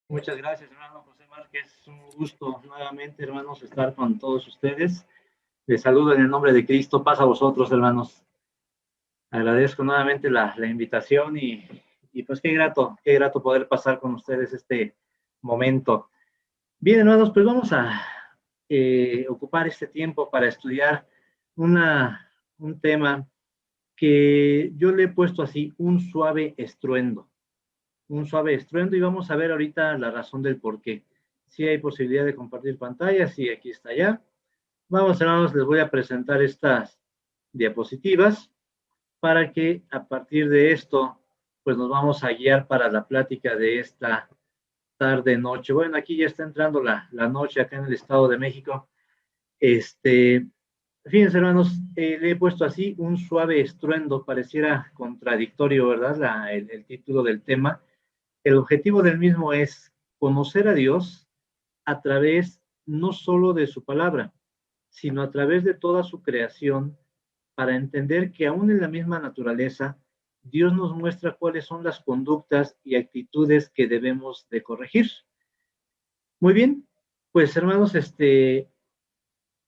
Muchas gracias, hermano José Márquez. Un gusto nuevamente, hermanos, estar con todos ustedes. Les saludo en el nombre de Cristo. Paz a vosotros, hermanos. Agradezco nuevamente la invitación y pues qué grato poder pasar con ustedes este momento. Bien, hermanos, pues vamos a ocupar este tiempo para estudiar un tema que yo le he puesto así, un suave estruendo. Un suave estruendo y vamos a ver ahorita la razón del por qué. Si hay posibilidad de compartir pantalla, sí, aquí está ya. Vamos, hermanos, les voy a presentar estas diapositivas para que a partir de esto, pues nos vamos a guiar para la plática de esta tarde, noche. Bueno, aquí ya está entrando la noche acá en el Estado de México. Fíjense, hermanos, le he puesto así un suave estruendo, pareciera contradictorio, ¿verdad? El título del tema. El objetivo del mismo es conocer a Dios a través no solo de su palabra, sino a través de toda su creación, para entender que aún en la misma naturaleza, Dios nos muestra cuáles son las conductas y actitudes que debemos de corregir. Muy bien, pues hermanos,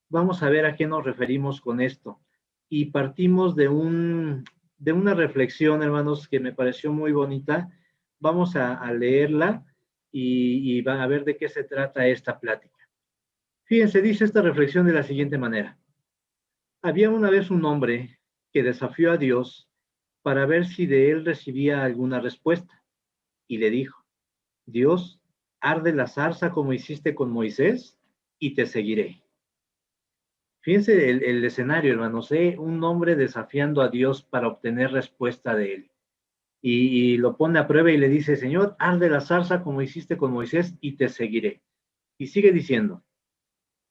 vamos a ver a qué nos referimos con esto. Y partimos de una reflexión, hermanos, que me pareció muy bonita. Vamos a leerla y van a ver de qué se trata esta plática. Fíjense, dice esta reflexión de la siguiente manera. Había una vez un hombre que desafió a Dios para ver si de él recibía alguna respuesta. Y le dijo, Dios, arde la zarza como hiciste con Moisés y te seguiré. Fíjense el escenario, hermanos, un hombre desafiando a Dios para obtener respuesta de él. Y lo pone a prueba y le dice, Señor, arde la zarza como hiciste con Moisés y te seguiré. Y sigue diciendo,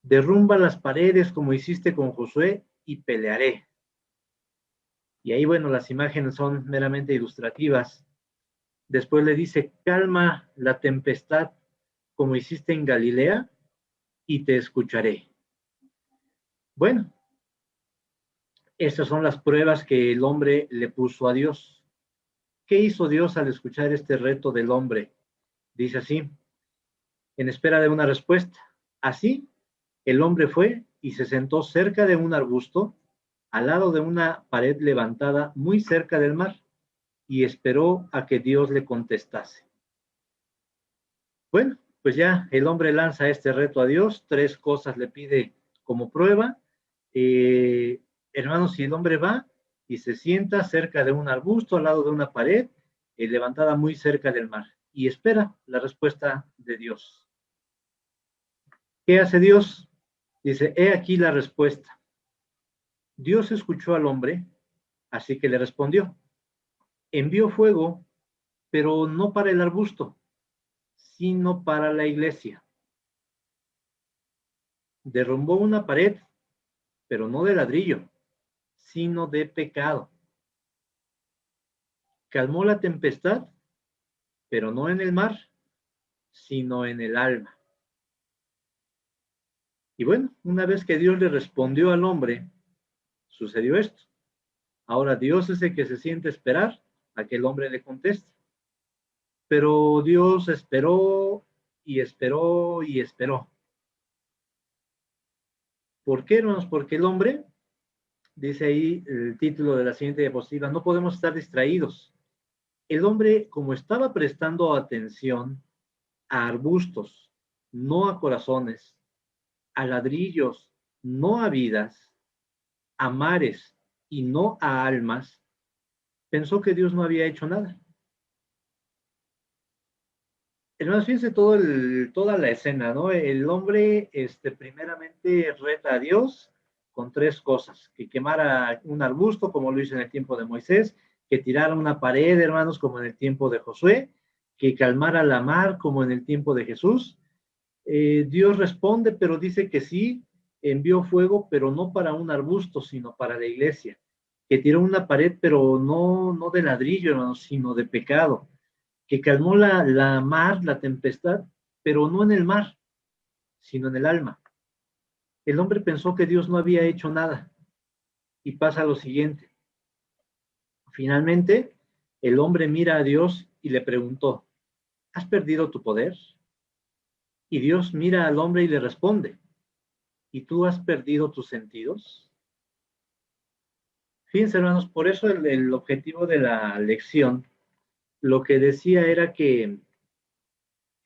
derrumba las paredes como hiciste con Josué y pelearé. Y ahí, bueno, las imágenes son meramente ilustrativas. Después le dice, calma la tempestad como hiciste en Galilea y te escucharé. Bueno, estas son las pruebas que el hombre le puso a Dios. ¿Qué hizo Dios al escuchar este reto del hombre? Dice así, en espera de una respuesta. Así, el hombre fue y se sentó cerca de un arbusto, al lado de una pared levantada muy cerca del mar, y esperó a que Dios le contestase. Bueno, pues ya el hombre lanza este reto a Dios, tres cosas le pide como prueba. Hermanos, si el hombre va y se sienta cerca de un arbusto, al lado de una pared, levantada muy cerca del mar, y espera la respuesta de Dios. ¿Qué hace Dios? Dice, he aquí la respuesta. Dios escuchó al hombre, así que le respondió. Envió fuego, pero no para el arbusto, sino para la iglesia. Derrumbó una pared, pero no de ladrillo, sino de pecado. Calmó la tempestad, pero no en el mar, sino en el alma. Y bueno, una vez que Dios le respondió al hombre, sucedió esto. Ahora Dios es el que se siente esperar a que el hombre le conteste. Pero Dios esperó y esperó y esperó. ¿Por qué, hermanos? Porque el hombre, dice ahí el título de la siguiente diapositiva, no podemos estar distraídos. El hombre, como estaba prestando atención a arbustos, no a corazones, a ladrillos, no a vidas, a mares y no a almas, pensó que Dios no había hecho nada. Hermanos, fíjense toda la escena, ¿no? El hombre, primeramente reta a Dios con tres cosas: que quemara un arbusto, como lo hizo en el tiempo de Moisés; que tirara una pared, hermanos, como en el tiempo de Josué; que calmara la mar, como en el tiempo de Jesús. Dios responde, pero dice que sí, envió fuego, pero no para un arbusto, sino para la iglesia; que tiró una pared, pero no de ladrillo, hermanos, sino de pecado; que calmó la mar, la tempestad, pero no en el mar, sino en el alma. El hombre pensó que Dios no había hecho nada. Y pasa lo siguiente. Finalmente, el hombre mira a Dios y le preguntó, ¿has perdido tu poder? Y Dios mira al hombre y le responde, ¿y tú has perdido tus sentidos? Fíjense, hermanos, por eso el objetivo de la lección, lo que decía era que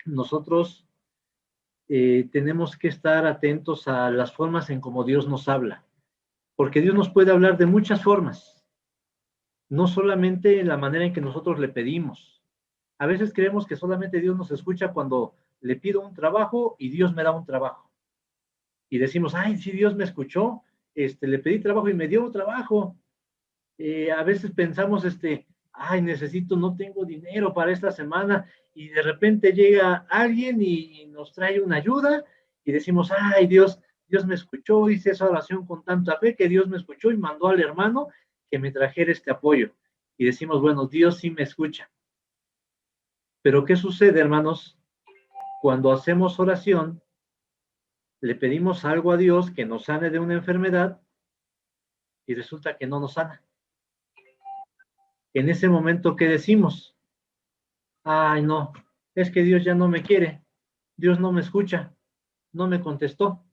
nosotros tenemos que estar atentos a las formas en cómo Dios nos habla, porque Dios nos puede hablar de muchas formas, no solamente en la manera en que nosotros le pedimos. A veces creemos que solamente Dios nos escucha cuando le pido un trabajo y Dios me da un trabajo. Y decimos, ay, sí, Dios me escuchó, le pedí trabajo y me dio un trabajo. A veces pensamos, ay, necesito, no tengo dinero para esta semana, y de repente llega alguien y nos trae una ayuda, y decimos, ay, Dios me escuchó, hice esa oración con tanta fe que Dios me escuchó y mandó al hermano que me trajera este apoyo. Y decimos, bueno, Dios sí me escucha. Pero ¿qué sucede, hermanos? Cuando hacemos oración, le pedimos algo a Dios que nos sane de una enfermedad y resulta que no nos sana. En ese momento, ¿qué decimos? Ay, no, es que Dios ya no me quiere, Dios no me escucha, no me contestó.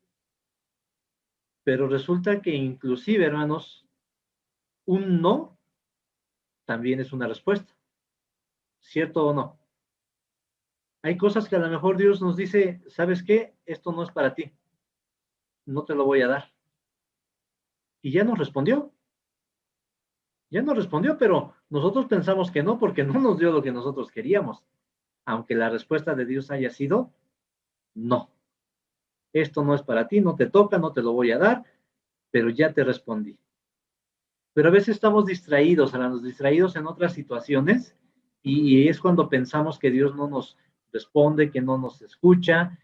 Pero resulta que inclusive, hermanos, un no también es una respuesta, ¿cierto o no? Hay cosas que a lo mejor Dios nos dice, ¿sabes qué? Esto no es para ti, no te lo voy a dar. Y ya nos respondió, pero nosotros pensamos que no, porque no nos dio lo que nosotros queríamos, aunque la respuesta de Dios haya sido, no, esto no es para ti, no te toca, no te lo voy a dar, pero ya te respondí. Pero a veces estamos distraídos, hermanos, distraídos en otras situaciones, y es cuando pensamos que Dios no nos responde, que no nos escucha,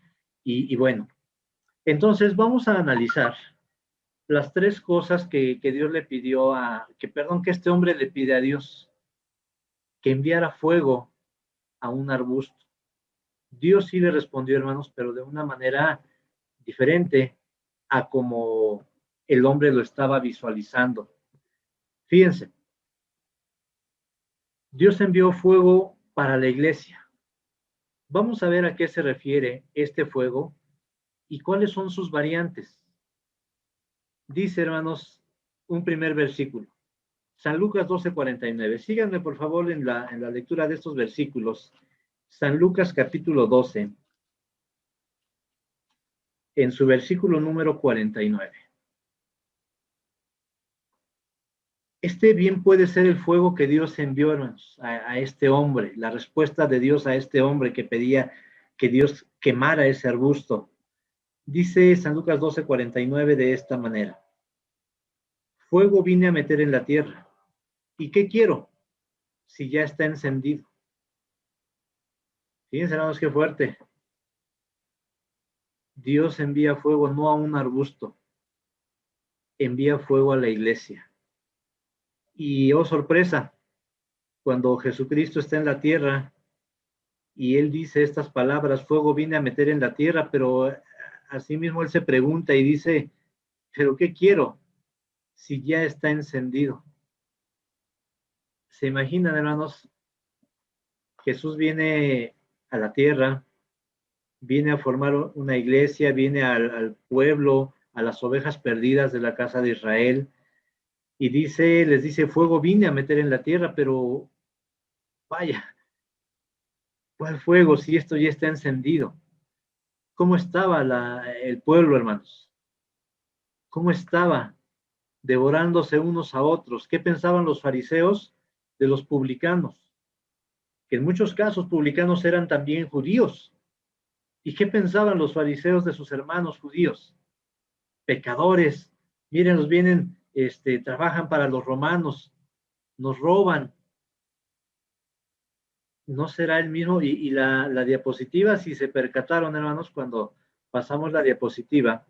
y bueno, entonces vamos a analizar las tres cosas que Dios le pidió que este hombre le pide a Dios, que enviara fuego a un arbusto. Dios sí le respondió, hermanos, pero de una manera diferente a como el hombre lo estaba visualizando. Fíjense, Dios envió fuego para la iglesia. Vamos a ver a qué se refiere este fuego y cuáles son sus variantes. Dice, hermanos, un primer versículo. San Lucas 12:49. Síganme, por favor, en la lectura de estos versículos. San Lucas capítulo 12, en su versículo número 49. Este bien puede ser el fuego que Dios envió, hermanos, a este hombre, la respuesta de Dios a este hombre que pedía que Dios quemara ese arbusto. Dice San Lucas 12:49 de esta manera. Fuego vine a meter en la tierra. ¿Y qué quiero? Si ya está encendido. Fíjense, hermanos, qué fuerte. Dios envía fuego no a un arbusto, envía fuego a la iglesia. Y oh sorpresa, cuando Jesucristo está en la tierra y él dice estas palabras, fuego vine a meter en la tierra, pero asimismo él se pregunta y dice, ¿pero qué quiero si ya está encendido? ¿Se imaginan, hermanos? Jesús viene a la tierra, viene a formar una iglesia, viene al pueblo, a las ovejas perdidas de la casa de Israel, y les dice, fuego vine a meter en la tierra, pero vaya, ¿cuál fuego si esto ya está encendido? ¿Cómo estaba el pueblo, hermanos? ¿Cómo estaba devorándose unos a otros? ¿Qué pensaban los fariseos de los publicanos? Que en muchos casos publicanos eran también judíos. ¿Y qué pensaban los fariseos de sus hermanos judíos? Pecadores, miren, nos vienen, trabajan para los romanos, nos roban. No será el mismo, y la diapositiva, si se percataron, hermanos, cuando pasamos la diapositiva,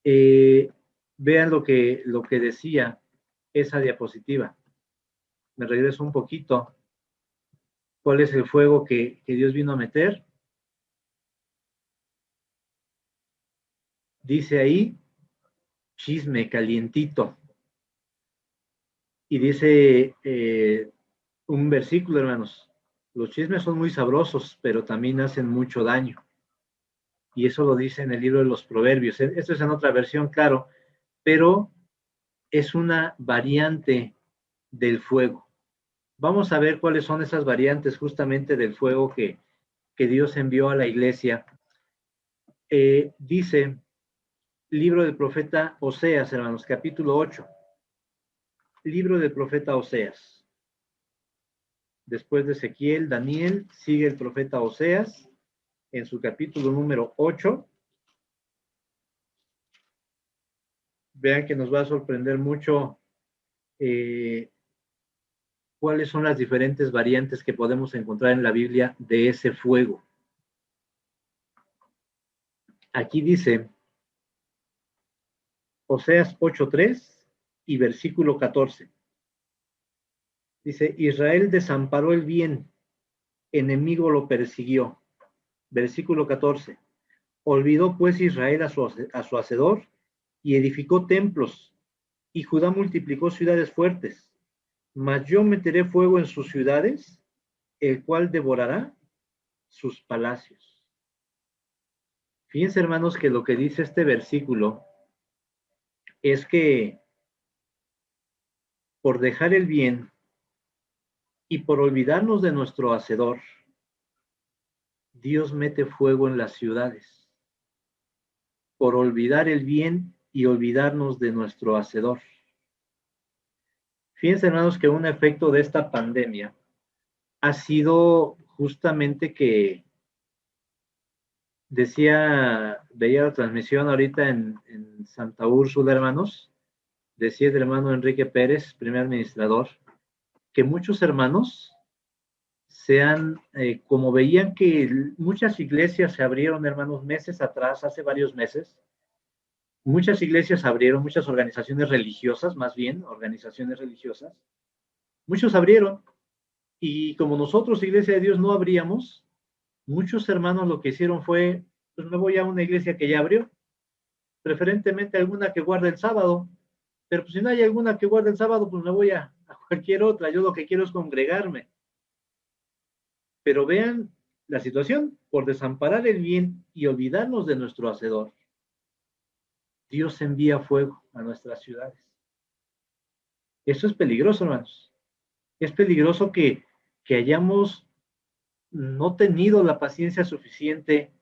eh, vean lo que decía esa diapositiva. Me regreso un poquito. ¿Cuál es el fuego que Dios vino a meter? Dice ahí, chisme calientito. Y dice un versículo, hermanos, los chismes son muy sabrosos, pero también hacen mucho daño. y eso lo dice en el libro de los Proverbios. Esto es en otra versión, claro, pero es una variante del fuego. Vamos a ver cuáles son esas variantes justamente del fuego que Dios envió a la iglesia. Dice, libro del profeta Oseas, hermanos, capítulo 8. Libro del profeta Oseas. Después de Ezequiel, Daniel, sigue el profeta Oseas en su capítulo número 8. Vean que nos va a sorprender mucho cuáles son las diferentes variantes que podemos encontrar en la Biblia de ese fuego. Aquí dice Oseas 8:3 y versículo 14. Dice, Israel desamparó el bien, enemigo lo persiguió. Versículo 14. Olvidó pues Israel a su hacedor y edificó templos, y Judá multiplicó ciudades fuertes. Mas yo meteré fuego en sus ciudades, el cual devorará sus palacios. Fíjense, hermanos, que lo que dice este versículo es que por dejar el bien y por olvidarnos de nuestro hacedor, Dios mete fuego en las ciudades. Por olvidar el bien y olvidarnos de nuestro hacedor. Fíjense, hermanos, que un efecto de esta pandemia ha sido justamente que veía la transmisión ahorita en Santa Úrsula, hermanos, decía el hermano Enrique Pérez, primer administrador, que muchos hermanos como veían que muchas iglesias se abrieron, hermanos, meses atrás, hace varios meses, muchas iglesias abrieron, muchas organizaciones religiosas, más bien, organizaciones religiosas, muchos abrieron, y como nosotros, Iglesia de Dios, no abríamos, muchos hermanos lo que hicieron fue, pues me voy a una iglesia que ya abrió, preferentemente alguna que guarde el sábado, pero pues si no hay alguna que guarde el sábado, pues me voy a cualquier otra, yo lo que quiero es congregarme. Pero vean la situación, por desamparar el bien y olvidarnos de nuestro hacedor, Dios envía fuego a nuestras ciudades. Eso es peligroso, hermanos. Es peligroso que hayamos no tenido la paciencia suficiente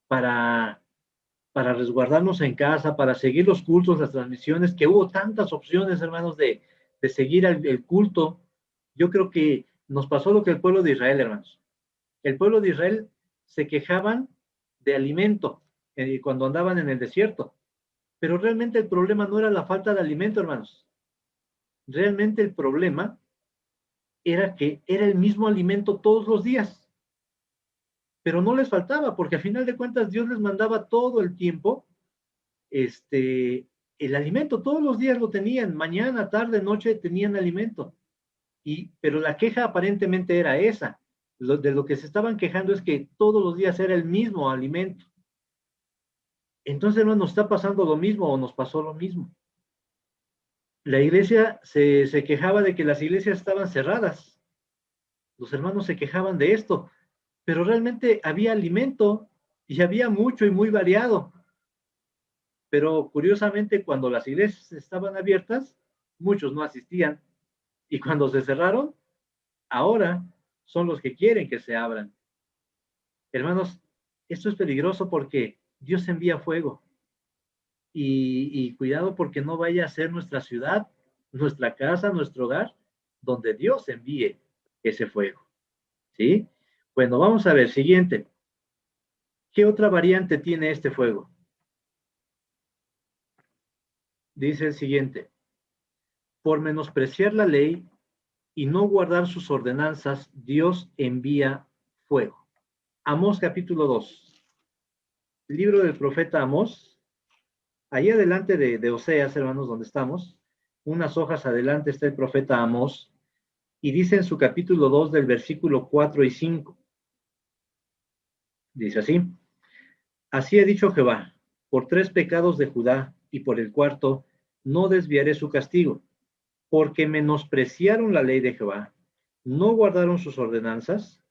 para resguardarnos en casa, para seguir los cultos, las transmisiones, que hubo tantas opciones, hermanos, de seguir el culto. Yo creo que nos pasó lo que el pueblo de Israel, hermanos. El pueblo de Israel se quejaban de alimento cuando andaban en el desierto, pero realmente el problema no era la falta de alimento, hermanos. Realmente el problema era que era el mismo alimento todos los días, pero no les faltaba, porque a final de cuentas Dios les mandaba todo el tiempo el alimento, todos los días lo tenían, mañana, tarde, noche tenían alimento. Pero la queja aparentemente era esa. De lo que se estaban quejando es que todos los días era el mismo alimento. Entonces no nos está pasando lo mismo o nos pasó lo mismo. La iglesia se quejaba de que las iglesias estaban cerradas. Los hermanos se quejaban de esto, pero realmente había alimento y había mucho y muy variado. Pero curiosamente, cuando las iglesias estaban abiertas, muchos no asistían. Y cuando se cerraron, ahora son los que quieren que se abran. Hermanos, esto es peligroso porque Dios envía fuego. Y cuidado porque no vaya a ser nuestra ciudad, nuestra casa, nuestro hogar, donde Dios envíe ese fuego. ¿Sí? Bueno, vamos a ver, siguiente. ¿Qué otra variante tiene este fuego? Dice el siguiente. Por menospreciar la ley y no guardar sus ordenanzas, Dios envía fuego. Amós capítulo 2. Libro del profeta Amós. Ahí adelante de Oseas, hermanos, donde estamos, unas hojas adelante está el profeta Amós, y dice en su capítulo 2 del versículo 4 y 5. Dice así. Así ha dicho Jehová, por 3 pecados de Judá y por el cuarto, no desviaré su castigo, porque menospreciaron la ley de Jehová, no guardaron sus ordenanzas,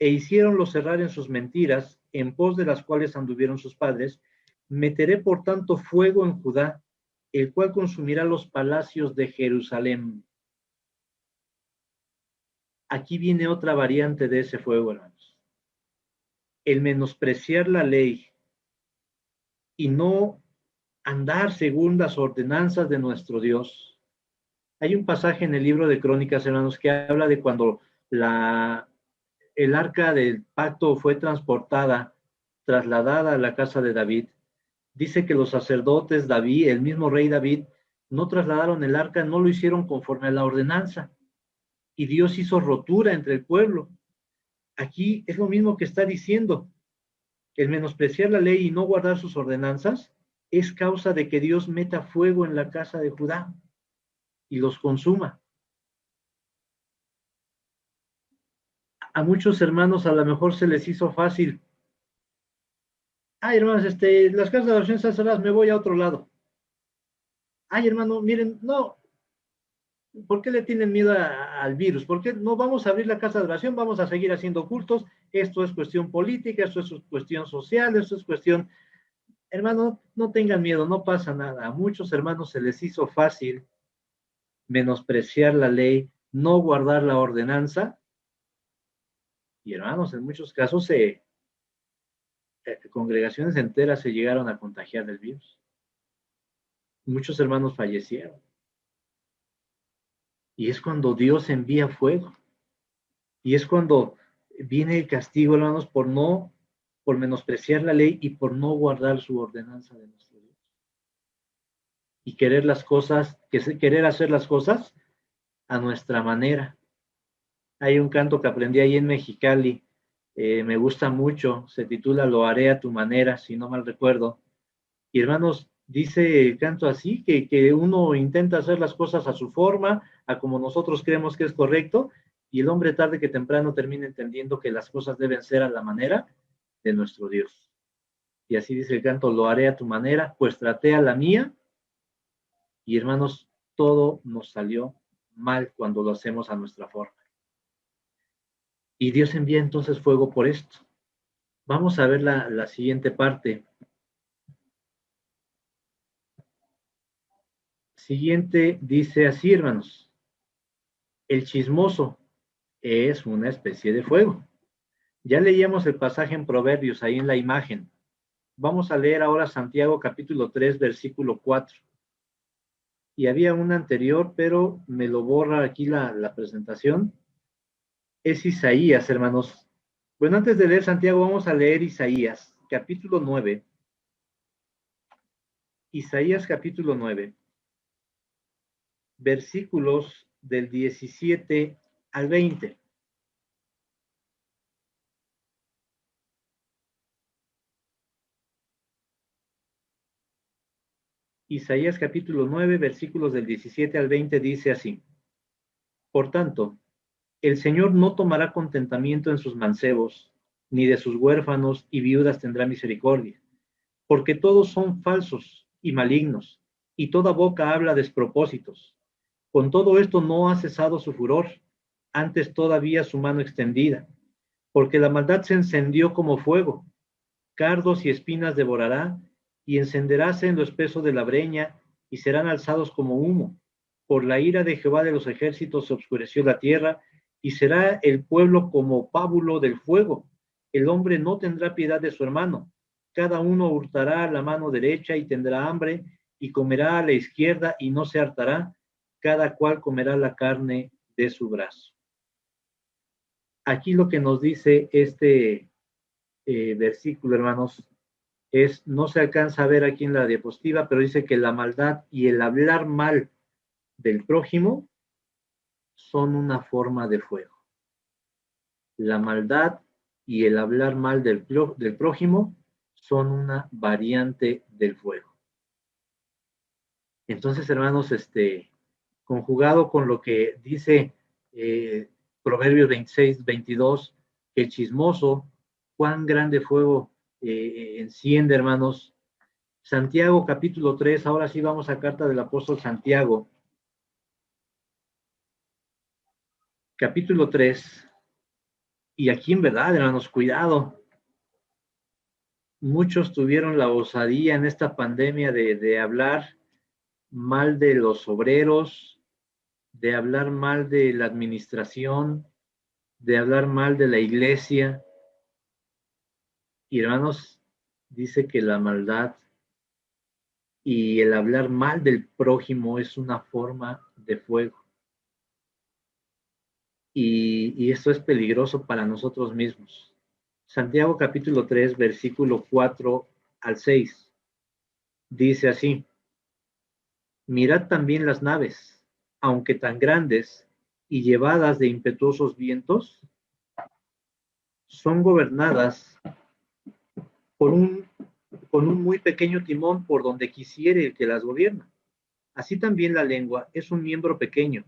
e hiciéronlo cerrar en sus mentiras, en pos de las cuales anduvieron sus padres, meteré por tanto fuego en Judá, el cual consumirá los palacios de Jerusalén. Aquí viene otra variante de ese fuego, hermanos. El menospreciar la ley y no andar según las ordenanzas de nuestro Dios. Hay un pasaje en el libro de Crónicas, hermanos, que habla de cuando el arca del pacto fue trasladada a la casa de David. Dice que los sacerdotes, David, el mismo rey David, no trasladaron el arca, no lo hicieron conforme a la ordenanza. Y Dios hizo rotura entre el pueblo. Aquí es lo mismo que está diciendo. El menospreciar la ley y no guardar sus ordenanzas es causa de que Dios meta fuego en la casa de Judá y los consuma. A muchos hermanos a lo mejor se les hizo fácil. Ay, hermanos, las casas de oración están cerradas, me voy a otro lado. Ay, hermano, miren, no, ¿por qué le tienen miedo al virus? ¿Por qué no vamos a abrir la casa de oración? Vamos a seguir haciendo cultos. Esto es cuestión política, esto es cuestión social, esto es cuestión... Hermano, no tengan miedo, no pasa nada. A muchos hermanos se les hizo fácil menospreciar la ley, no guardar la ordenanza. Y hermanos, en muchos casos congregaciones enteras se llegaron a contagiar del virus. Muchos hermanos fallecieron. Y es cuando Dios envía fuego. Y es cuando viene el castigo, hermanos, por menospreciar la ley y por no guardar su ordenanza de nuestro Dios. Y querer hacer las cosas a nuestra manera. Hay un canto que aprendí ahí en Mexicali, me gusta mucho, se titula Lo haré a tu manera, si no mal recuerdo. Y hermanos, dice el canto así, que uno intenta hacer las cosas a su forma, a como nosotros creemos que es correcto, y el hombre tarde que temprano termina entendiendo que las cosas deben ser a la manera de nuestro Dios. Y así dice el canto, lo haré a tu manera, pues traté a la mía, y hermanos, todo nos salió mal cuando lo hacemos a nuestra forma. Y Dios envía entonces fuego por esto. Vamos a ver la siguiente parte. Siguiente dice así, hermanos. El chismoso es una especie de fuego. Ya leíamos el pasaje en Proverbios, ahí en la imagen. Vamos a leer ahora Santiago capítulo 3, versículo 4. Y había una anterior, pero me lo borra aquí la presentación. Es Isaías, hermanos. Bueno, antes de leer Santiago, vamos a leer Isaías, capítulo 9. Isaías capítulo 9, versículos del 17 al 20. Isaías capítulo 9, versículos del 17 al 20 dice así. Por tanto, el Señor no tomará contentamiento en sus mancebos, ni de sus huérfanos y viudas tendrá misericordia, porque todos son falsos y malignos, y toda boca habla despropósitos. Con todo esto no ha cesado su furor, antes todavía su mano extendida, porque la maldad se encendió como fuego, cardos y espinas devorará, y encenderáse en lo espeso de la breña, y serán alzados como humo. Por la ira de Jehová de los ejércitos se oscureció la tierra, y será el pueblo como pábulo del fuego. El hombre no tendrá piedad de su hermano. Cada uno hurtará a la mano derecha y tendrá hambre, y comerá a la izquierda y no se hartará. Cada cual comerá la carne de su brazo. Aquí lo que nos dice este versículo, hermanos, no se alcanza a ver aquí en la diapositiva, pero dice que la maldad y el hablar mal del prójimo son una forma de fuego. La maldad y el hablar mal del prójimo son una variante del fuego. Entonces, hermanos, conjugado con lo que dice Proverbios 26, 22, que el chismoso, cuán grande fuego enciende, hermanos. Santiago capítulo 3, ahora sí vamos a carta del apóstol Santiago. Capítulo 3, Y aquí en verdad, hermanos, cuidado. Muchos tuvieron la osadía en esta pandemia de hablar mal de los obreros, de hablar mal de la administración, de hablar mal de la iglesia. Y hermanos, dice que la maldad y el hablar mal del prójimo es una forma de fuego. Y esto es peligroso para nosotros mismos. Santiago capítulo 3, versículo 4 al 6, dice así: mirad también las naves, aunque tan grandes y llevadas de impetuosos vientos, son gobernadas por con un muy pequeño timón por donde quisiere el que las gobierna. Así también la lengua es un miembro pequeño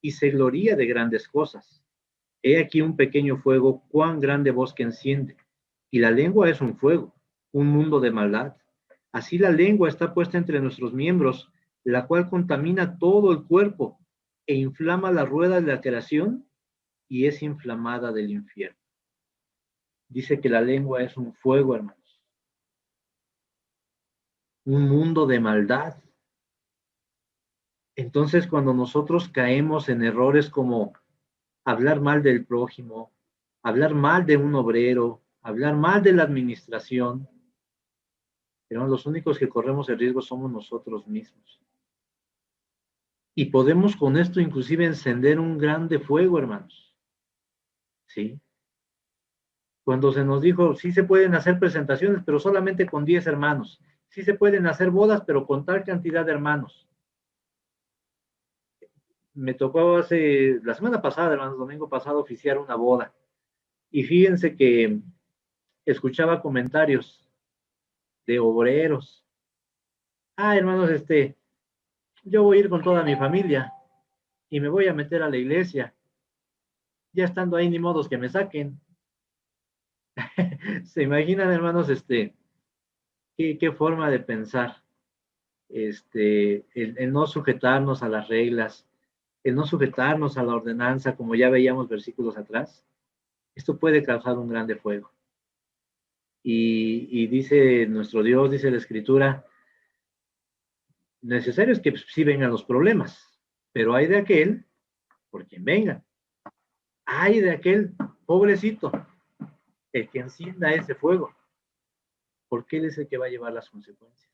y se gloría de grandes cosas. He aquí un pequeño fuego, cuán grande bosque enciende. Y la lengua es un fuego, un mundo de maldad. Así la lengua está puesta entre nuestros miembros, la cual contamina todo el cuerpo e inflama la rueda de la creación y es inflamada del infierno. Dice que la lengua es un fuego, hermanos, un mundo de maldad. Entonces, cuando nosotros caemos en errores como hablar mal del prójimo, hablar mal de un obrero, hablar mal de la administración, pero los únicos que corremos el riesgo somos nosotros mismos. Y podemos con esto inclusive encender un grande fuego, hermanos. ¿Sí? Cuando se nos dijo, sí se pueden hacer presentaciones, pero solamente con 10 hermanos. Sí se pueden hacer bodas, pero con tal cantidad de hermanos. Me tocó la semana pasada, hermanos, domingo pasado, oficiar una boda. Y fíjense que escuchaba comentarios de obreros. Ah, hermanos, yo voy a ir con toda mi familia y me voy a meter a la iglesia. Ya estando ahí, ni modos que me saquen. ¿Se imaginan, hermanos, qué forma de pensar? El no sujetarnos a las reglas, el no sujetarnos a la ordenanza, como ya veíamos versículos atrás, esto puede causar un grande fuego. Y dice nuestro Dios, dice la Escritura, necesario es que sí vengan los problemas, pero hay de aquel por quien vengan. Hay de aquel pobrecito, el que encienda ese fuego, porque él es el que va a llevar las consecuencias.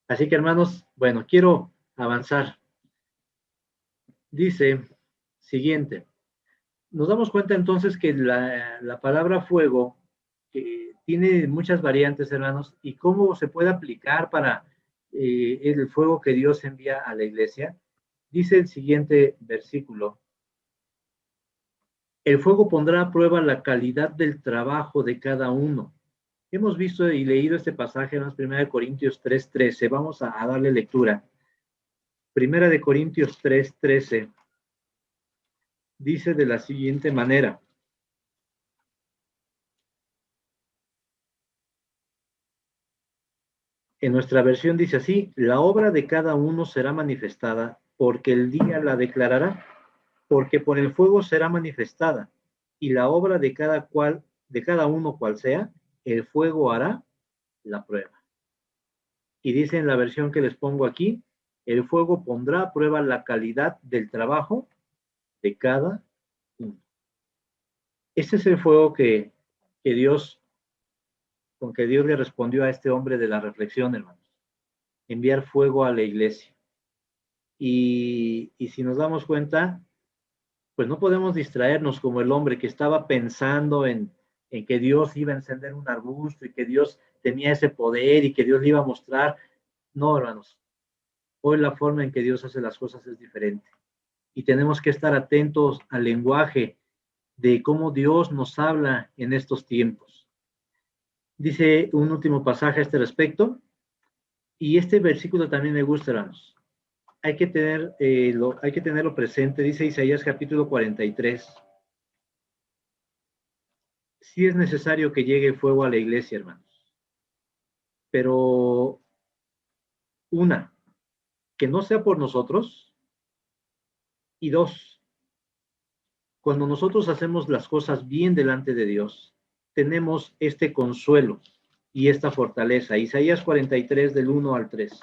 Así que, hermanos, bueno, quiero avanzar. Dice, siguiente, nos damos cuenta entonces que la palabra fuego tiene muchas variantes, hermanos, y cómo se puede aplicar para el fuego que Dios envía a la iglesia. Dice el siguiente versículo: el fuego pondrá a prueba la calidad del trabajo de cada uno. Hemos visto y leído este pasaje en 1 Corintios 3:13. Vamos a darle lectura. 1 Corintios 3:13 dice de la siguiente manera. En nuestra versión dice así: la obra de cada uno será manifestada, porque el día la declarará, porque por el fuego será manifestada, y la obra de cada uno cual sea, el fuego hará la prueba. Y dice en la versión que les pongo aquí: el fuego pondrá a prueba la calidad del trabajo de cada uno. Este es el fuego con que Dios le respondió a este hombre de la reflexión, hermanos. Enviar fuego a la iglesia. Y si nos damos cuenta, pues no podemos distraernos como el hombre que estaba pensando en que Dios iba a encender un arbusto y que Dios tenía ese poder y que Dios le iba a mostrar. No, hermanos, hoy la forma en que Dios hace las cosas es diferente. Y tenemos que estar atentos al lenguaje de cómo Dios nos habla en estos tiempos. Dice un último pasaje a este respecto, y este versículo también me gusta, hermanos. Hay que tenerlo presente, dice Isaías capítulo 43. Sí es necesario que llegue el fuego a la iglesia, hermanos. Pero que no sea por nosotros, y dos, Cuando nosotros hacemos las cosas bien delante de Dios, tenemos este consuelo y esta fortaleza. Isaías 43 del 1 al 3.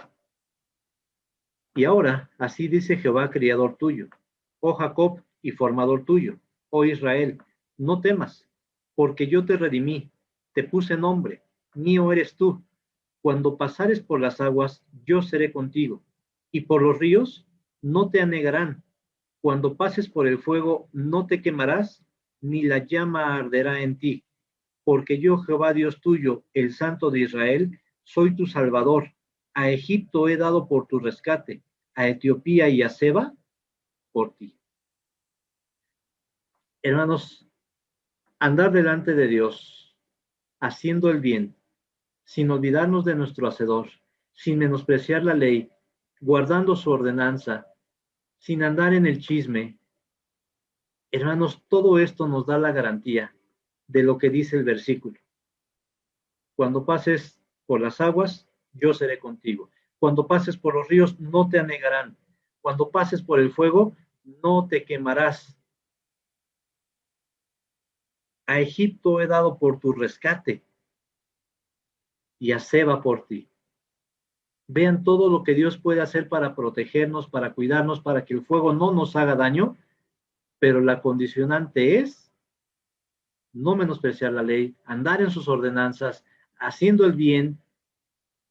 Y ahora, así dice Jehová, criador tuyo, oh Jacob y formador tuyo, oh Israel, no temas, porque yo te redimí, te puse nombre, mío eres tú. Cuando pasares por las aguas, yo seré contigo, y por los ríos no te anegarán. Cuando pases por el fuego, no te quemarás, ni la llama arderá en ti, porque yo, Jehová Dios tuyo, el Santo de Israel, soy tu Salvador. A Egipto he dado por tu rescate, a Etiopía y a Seba por ti. Hermanos, andar delante de Dios, haciendo el bien, sin olvidarnos de nuestro Hacedor, sin menospreciar la ley, guardando su ordenanza, sin andar en el chisme. Hermanos, todo esto nos da la garantía de lo que dice el versículo. Cuando pases por las aguas, yo seré contigo. Cuando pases por los ríos, no te anegarán. Cuando pases por el fuego, no te quemarás. A Egipto he dado por tu rescate y a Seba por ti. Vean todo lo que Dios puede hacer para protegernos, para cuidarnos, para que el fuego no nos haga daño, pero la condicionante es no menospreciar la ley, andar en sus ordenanzas, haciendo el bien,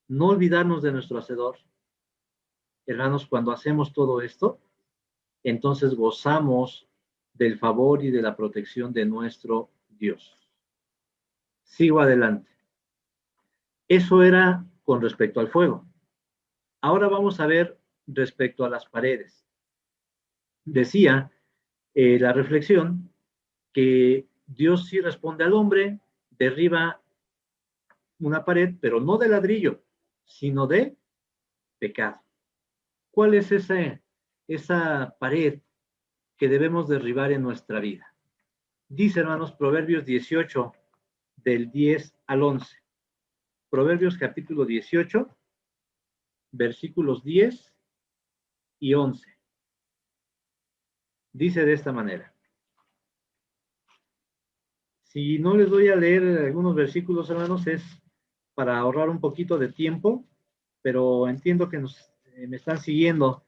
no olvidarnos de nuestro Hacedor. Hermanos, cuando hacemos todo esto, entonces gozamos del favor y de la protección de nuestro Dios. Sigo adelante. Eso era con respecto al fuego. Ahora vamos a ver respecto a las paredes. Decía la reflexión que Dios sí responde al hombre, derriba una pared, pero no de ladrillo, sino de pecado. ¿Cuál es esa pared que debemos derribar en nuestra vida? Dice, hermanos, Proverbios 18, del 10 al 11. Proverbios capítulo 18, versículos 10 y 11. Dice de esta manera. Si no les voy a leer algunos versículos, hermanos, es para ahorrar un poquito de tiempo, pero entiendo que me están siguiendo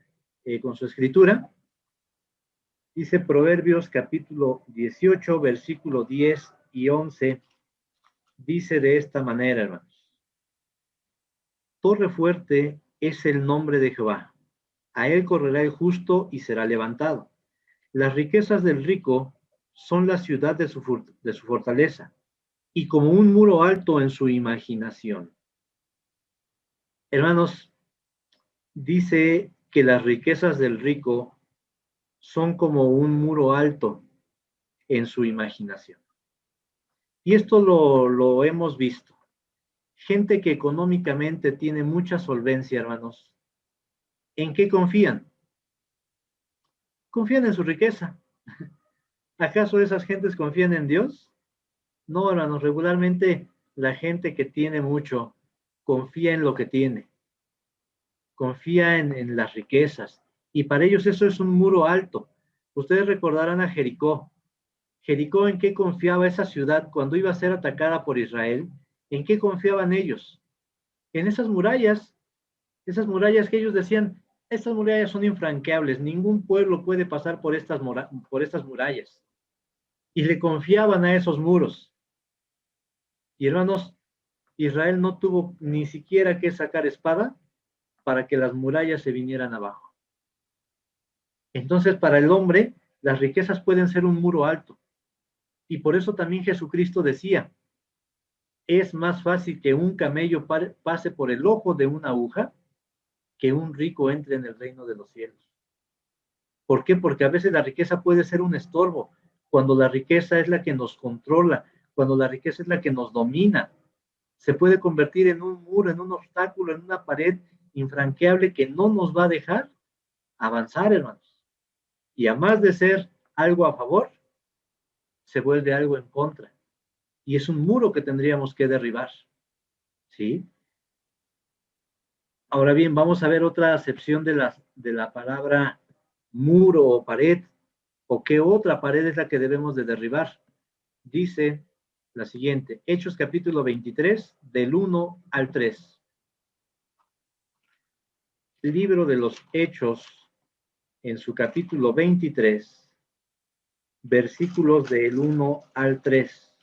con su escritura. Dice Proverbios capítulo 18, versículo 10 y 11. Dice de esta manera, hermanos. Torre fuerte es el nombre de Jehová. A él correrá el justo y será levantado. Las riquezas del rico son la ciudad de su fortaleza, y como un muro alto en su imaginación. Hermanos, dice que las riquezas del rico son como un muro alto en su imaginación. Y esto lo hemos visto. Gente que económicamente tiene mucha solvencia, hermanos, ¿en qué confían? Confían en su riqueza. ¿Acaso esas gentes confían en Dios? No, hermanos, regularmente la gente que tiene mucho confía en lo que tiene, confía en las riquezas, y para ellos eso es un muro alto. Ustedes recordarán a Jericó. Jericó, ¿en qué confiaba esa ciudad cuando iba a ser atacada por Israel? ¿En qué confiaban ellos? En esas murallas que ellos decían, estas murallas son infranqueables, ningún pueblo puede pasar por estas murallas. Y le confiaban a esos muros. Y hermanos, Israel no tuvo ni siquiera que sacar espada para que las murallas se vinieran abajo. Entonces, para el hombre, las riquezas pueden ser un muro alto. Y por eso también Jesucristo decía, es más fácil que un camello pase por el ojo de una aguja que un rico entre en el reino de los cielos. ¿Por qué? Porque a veces la riqueza puede ser un estorbo, cuando la riqueza es la que nos controla, cuando la riqueza es la que nos domina. Se puede convertir en un muro, en un obstáculo, en una pared infranqueable que no nos va a dejar avanzar, hermanos. Y a más de ser algo a favor, se vuelve algo en contra. Y es un muro que tendríamos que derribar. ¿Sí? Ahora bien, vamos a ver otra acepción de la palabra muro o pared ¿O qué otra pared es la que debemos de derribar? Dice la siguiente, Hechos capítulo 23, del 1 al 3. Libro de los Hechos, en su capítulo 23, versículos del 1 al 3.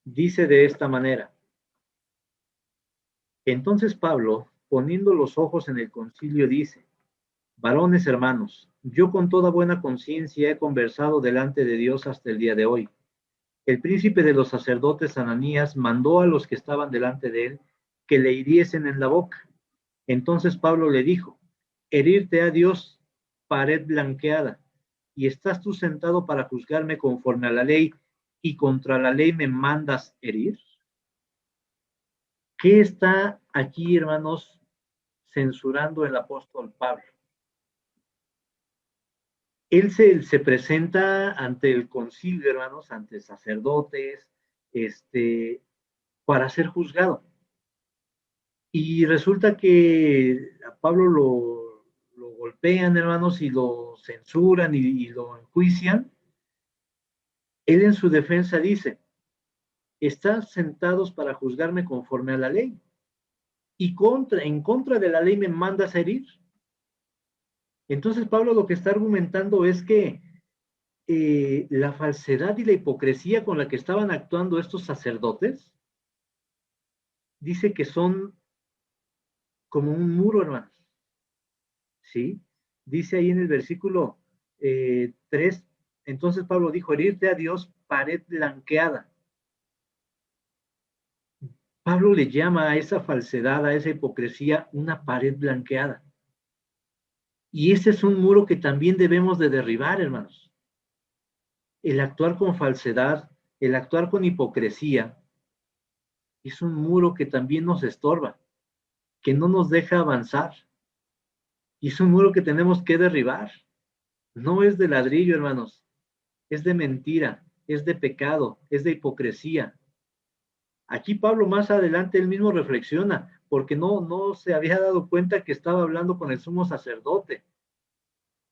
Dice de esta manera, entonces Pablo, poniendo los ojos en el concilio, dice, varones hermanos, yo con toda buena conciencia he conversado delante de Dios hasta el día de hoy. El príncipe de los sacerdotes Ananías mandó a los que estaban delante de él que le hiriesen en la boca. Entonces Pablo le dijo, herirte a Dios, pared blanqueada, y estás tú sentado para juzgarme conforme a la ley, y contra la ley me mandas herir. ¿Qué está aquí, hermanos, censurando el apóstol Pablo? Él se presenta ante el concilio, hermanos, ante sacerdotes, para ser juzgado. Y resulta que a Pablo lo golpean, hermanos, y lo censuran y lo enjuician. Él en su defensa dice, están sentados para juzgarme conforme a la ley. Y en contra de la ley me mandas a herir. Entonces Pablo lo que está argumentando es que la falsedad y la hipocresía con la que estaban actuando estos sacerdotes, dice que son como un muro, hermanos. ¿Sí? Dice ahí en el versículo 3, entonces Pablo dijo, herirte a Dios, pared blanqueada. Pablo le llama a esa falsedad, a esa hipocresía, una pared blanqueada. Y ese es un muro que también debemos de derribar, hermanos. El actuar con falsedad, el actuar con hipocresía, es un muro que también nos estorba, que no nos deja avanzar. Y es un muro que tenemos que derribar. No es de ladrillo, hermanos, es de mentira, es de pecado, es de hipocresía. Aquí Pablo más adelante él mismo reflexiona, porque no se había dado cuenta que estaba hablando con el sumo sacerdote.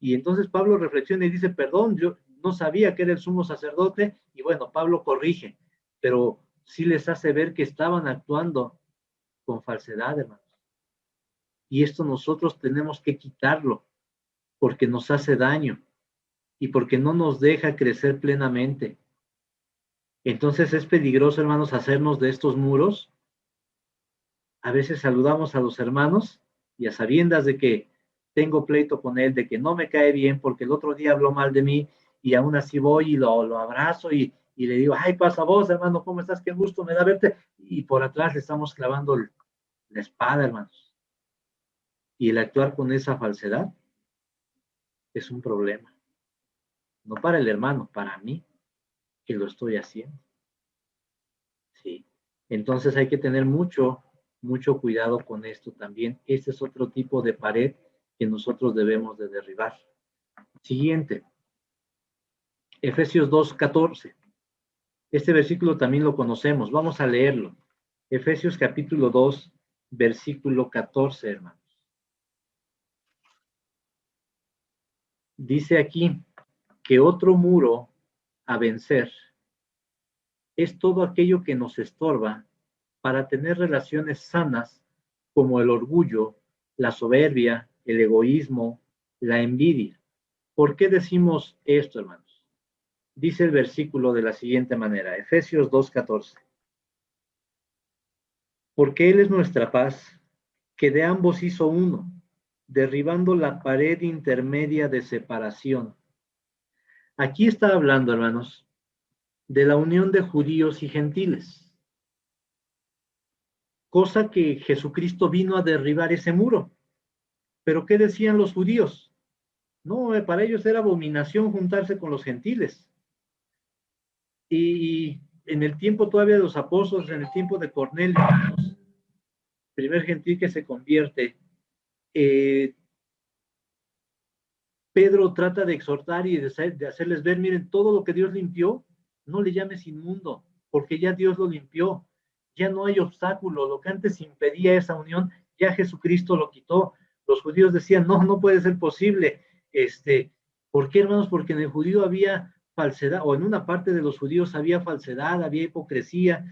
Y entonces Pablo reflexiona y dice, perdón, yo no sabía que era el sumo sacerdote, y bueno, Pablo corrige, pero sí les hace ver que estaban actuando con falsedad, hermanos. Y esto nosotros tenemos que quitarlo, porque nos hace daño y porque no nos deja crecer plenamente. Entonces es peligroso, hermanos, hacernos de estos muros. A veces saludamos a los hermanos y a sabiendas de que tengo pleito con él, de que no me cae bien porque el otro día habló mal de mí y aún así voy y lo abrazo y le digo, ay, pasa vos, hermano, ¿cómo estás? Qué gusto me da verte. Y por atrás le estamos clavando la espada, hermanos. Y el actuar con esa falsedad es un problema. No para el hermano, para mí, que lo estoy haciendo. Sí. Entonces hay que tener mucho cuidado con esto también. Este es otro tipo de pared que nosotros debemos de derribar. Siguiente, Efesios 2:14. Este versículo también lo conocemos. Vamos a leerlo. Efesios capítulo 2, versículo 14, hermanos. Dice aquí que otro muro a vencer es todo aquello que nos estorba para tener relaciones sanas como el orgullo, la soberbia, el egoísmo, la envidia. ¿Por qué decimos esto, hermanos? Dice el versículo de la siguiente manera, Efesios 2:14. Porque Él es nuestra paz, que de ambos hizo uno, derribando la pared intermedia de separación. Aquí está hablando, hermanos, de la unión de judíos y gentiles, cosa que Jesucristo vino a derribar ese muro. Pero ¿qué decían los judíos? No, para ellos era abominación juntarse con los gentiles. Y en el tiempo todavía de los apóstoles, en el tiempo de Cornelio, primer gentil que se convierte, Pedro trata de exhortar y de hacerles ver, miren, todo lo que Dios limpió, no le llames inmundo, porque ya Dios lo limpió. Ya no hay obstáculo. Lo que antes impedía esa unión, ya Jesucristo lo quitó. Los judíos decían, no puede ser posible. ¿Por qué, hermanos? Porque en el judío había falsedad, o en una parte de los judíos había falsedad, había hipocresía,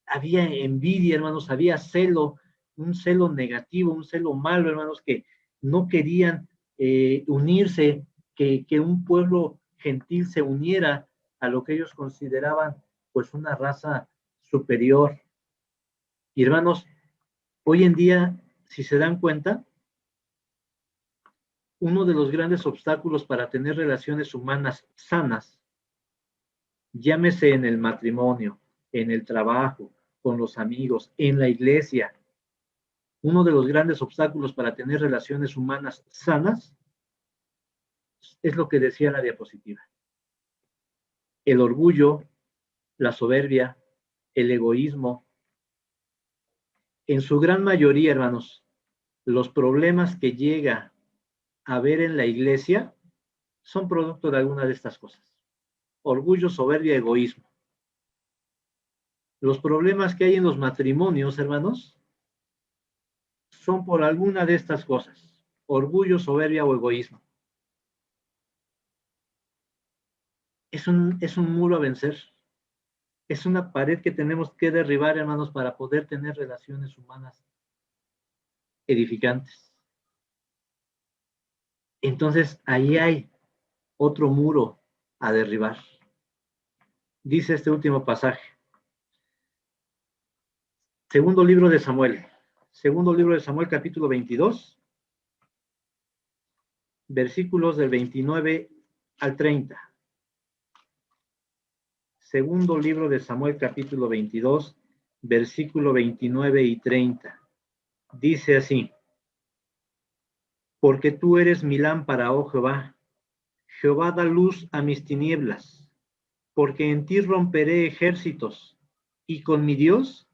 había envidia, hermanos, había celo, un celo negativo, un celo malo, hermanos, que no querían unirse, que un pueblo gentil se uniera a lo que ellos consideraban pues una raza superior. Y hermanos, hoy en día, si se dan cuenta, uno de los grandes obstáculos para tener relaciones humanas sanas, llámese en el matrimonio, en el trabajo, con los amigos, en la iglesia, uno de los grandes obstáculos para tener relaciones humanas sanas es lo que decía la diapositiva. El orgullo, la soberbia, el egoísmo. En su gran mayoría, hermanos, los problemas que llega a ver en la iglesia son producto de alguna de estas cosas. Orgullo, soberbia, egoísmo. Los problemas que hay en los matrimonios, hermanos, son por alguna de estas cosas. Orgullo, soberbia o egoísmo. Es un muro a vencer. Es una pared que tenemos que derribar, hermanos, para poder tener relaciones humanas edificantes. Entonces, ahí hay otro muro a derribar. Dice este último pasaje. Segundo libro de Samuel, capítulo 22, versículos del 29 al 30. Segundo libro de Samuel, capítulo 22, versículo 29 y 30. Dice así: porque tú eres mi lámpara, oh Jehová. Jehová da luz a mis tinieblas, porque en ti romperé ejércitos, y con mi Dios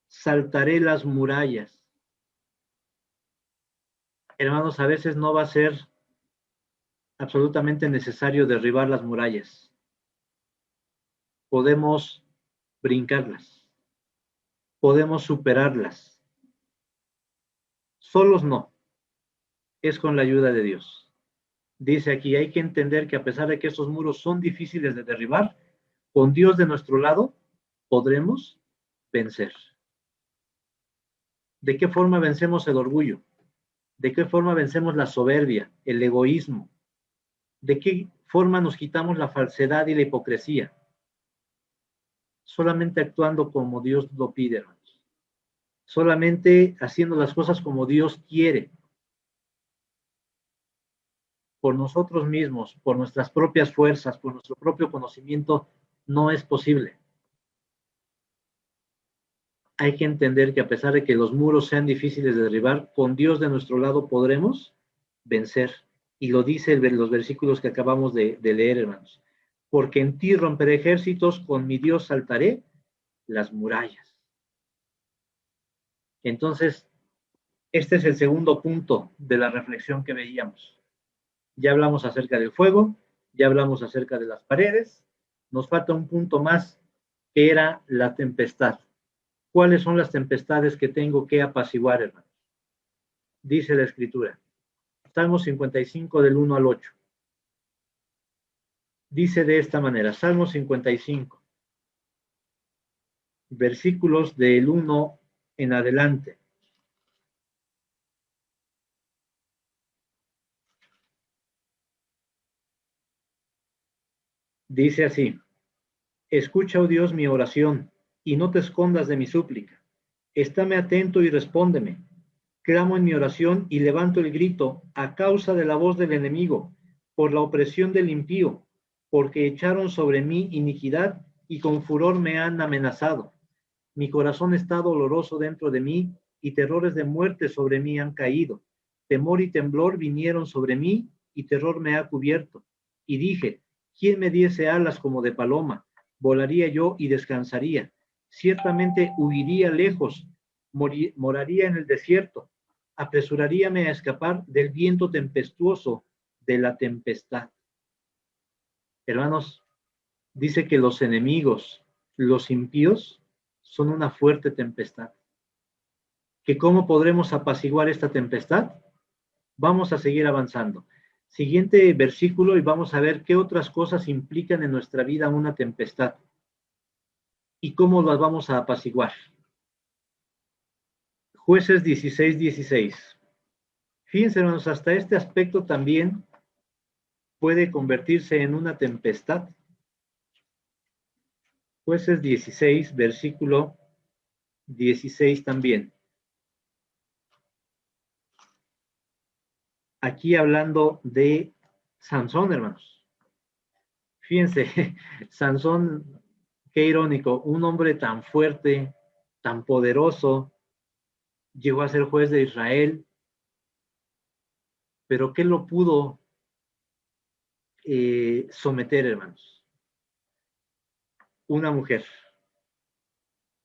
saltaré las murallas. Hermanos, a veces no va a ser absolutamente necesario derribar las murallas. Podemos brincarlas, podemos superarlas. Solos no, es con la ayuda de Dios. Dice aquí, hay que entender que a pesar de que estos muros son difíciles de derribar, con Dios de nuestro lado podremos vencer. ¿De qué forma vencemos el orgullo? ¿De qué forma vencemos la soberbia, el egoísmo? ¿De qué forma nos quitamos la falsedad y la hipocresía? Solamente actuando como Dios lo pide, hermanos. Solamente haciendo las cosas como Dios quiere. Por nosotros mismos, por nuestras propias fuerzas, por nuestro propio conocimiento, no es posible. Hay que entender que a pesar de que los muros sean difíciles de derribar, con Dios de nuestro lado podremos vencer. Y lo dice los versículos que acabamos de leer, hermanos. Porque en ti romperé ejércitos, con mi Dios saltaré las murallas. Entonces, este es el segundo punto de la reflexión que veíamos. Ya hablamos acerca del fuego, ya hablamos acerca de las paredes, nos falta un punto más, que era la tempestad. ¿Cuáles son las tempestades que tengo que apaciguar, hermanos? Dice la Escritura. Salmo 55 del 1 al 8. Dice de esta manera, Salmo 55, versículos del 1 en adelante. Dice así: escucha, oh Dios, mi oración, y no te escondas de mi súplica. Estáme atento y respóndeme. Clamo en mi oración y levanto el grito a causa de la voz del enemigo, por la opresión del impío, porque echaron sobre mí iniquidad y con furor me han amenazado. Mi corazón está doloroso dentro de mí y terrores de muerte sobre mí han caído. Temor y temblor vinieron sobre mí y terror me ha cubierto. Y dije, ¿quién me diese alas como de paloma? Volaría yo y descansaría. Ciertamente huiría lejos, moraría en el desierto. Apresuraríame a escapar del viento tempestuoso, de la tempestad. Hermanos, dice que los enemigos, los impíos, son una fuerte tempestad. ¿Que cómo podremos apaciguar esta tempestad? Vamos a seguir avanzando. Siguiente versículo y vamos a ver qué otras cosas implican en nuestra vida una tempestad y cómo las vamos a apaciguar. Jueces 16:16. Fíjense, hermanos, hasta este aspecto también puede convertirse en una tempestad. Jueces 16, versículo 16 también. Aquí hablando de Sansón, hermanos. Fíjense, Sansón, qué irónico, un hombre tan fuerte, tan poderoso, llegó a ser juez de Israel, pero ¿qué lo pudo someter, hermanos? Una mujer.